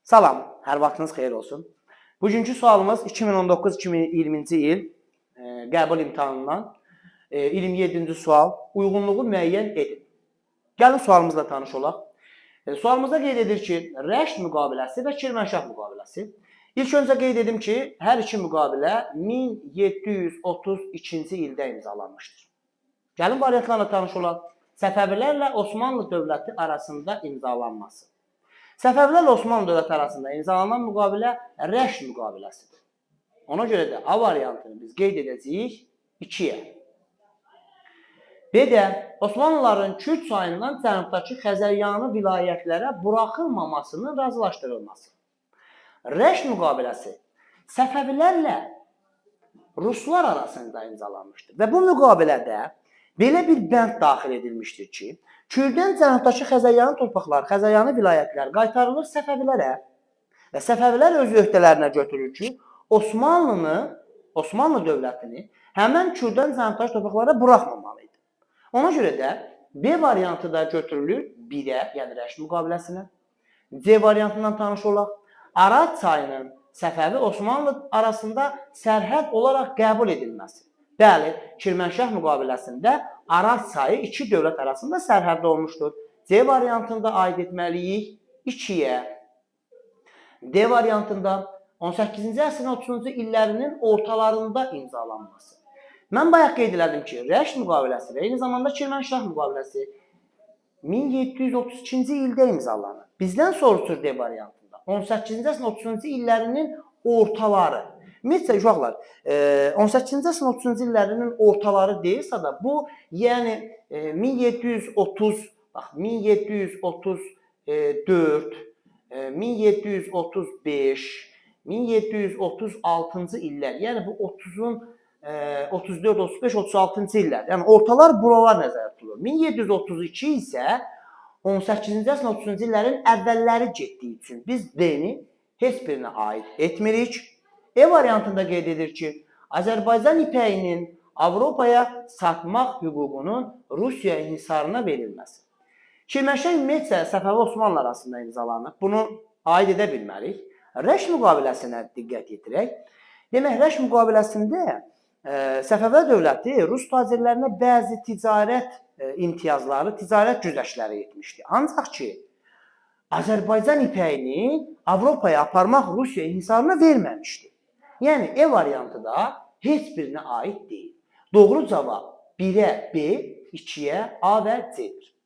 Salam, hər vaxtınız xeyir olsun. Bugünkü sualımız 2019-2020-ci il qəbul imtahanından 27-ci sual. Uyğunluğu müəyyən edin. Gəlin sualımızla tanış olaq. Sualımızda qeyd edir ki, rəşd müqaviləsi və Kirmənşah müqaviləsi. İlk öncə qeyd edim ki, hər iki müqavilə 1732-ci ildə imzalanmışdır. Gəlin variantlarla tanış olaq. Səfəvilərlə Osmanlı dövləti arasında imzalanması. Səfəvilərlə Osmanlı dövləti arasında imzalanan müqavilə rəşd müqaviləsidir. Ona görə də A variantını biz qeyd edəcəyik 2-yə. B-də Osmanlıların Kürd çayından cənubdakı Xəzəryanı vilayətlərə buraxılmamasının razılaşdırılması. Rəşd müqaviləsi Səfəvilərlə Ruslar arasında imzalanmışdır. Və bu müqavilədə belə bir bənd daxil edilmişdir ki, Kürddən cənubdakı Xəzəryanı torpaqları, Xəzəryanı vilayətlər qaytarılır Səfəvilərə və Səfəvilər öz öhdələrinə götürür ki, Osmanlı dövlətini həmən Kürddən cənubdakı torpaqlara buraxmamalıydı. Ona görə də B variantı da götürülür 1-ə, yəni rəşd müqaviləsinə. C variantından tanış olaq. Araz çayının Səfəvi Osmanlı arasında sərhəd olaraq qəbul edilməsi. Bəli, Kirmənşah müqaviləsində Araz çayı iki dövlət arasında sərhəddə olmuşdur. C variantında aid etməliyik 2-yə. D variantında 18-ci əsrin 30-cu illərinin ortalarında imzalanması. Mən bayaq qeyd elədim ki, rəşd müqaviləsi və eyni zamanda Kirmənşah müqaviləsi 1732-ci ildə imzalanır. Bizdən soruşur D variantında 18-ci əsrin 30-cu illərinin ortaları. Ümumiyyətlə, uşaqlar, 18-ci əsrin 30-cu illərinin ortaları deyilsə də, bu, yəni 1734, 1735, 1736-cı illər, yəni bu 34, 35, 36-cı illər, yəni ortalar buralar nəzərdə tutulur. 1732 isə 18-ci əsrin 30-cu illərin əvvəlləri getdiyi üçün biz D-ni heç birinə aid etmirik. E variantında qeyd edir ki, Azərbaycan ipəyinin Avropaya satmaq hüququnun Rusiya inhisarına verilməsi. Kirmənşah ümumiyyətlə Səfəvi Osmanlı arasında imzalanıb. Bunu aid edə bilmərik. Rəşd müqaviləsinə diqqət yetirək. Demək, rəşd müqaviləsində Səfəvilər dövləti Rus tacirlərinə bəzi ticarət imtiyazları, ticarət güzəştləri etmişdi. Ancaq ki, Azərbaycan ipəyini Avropaya aparmaq Rusiya inhisarına verməmişdi. Yəni, E variantı da heç birinə aid deyil. Doğru cavab 1-ə B, 2-yə A və C-dir.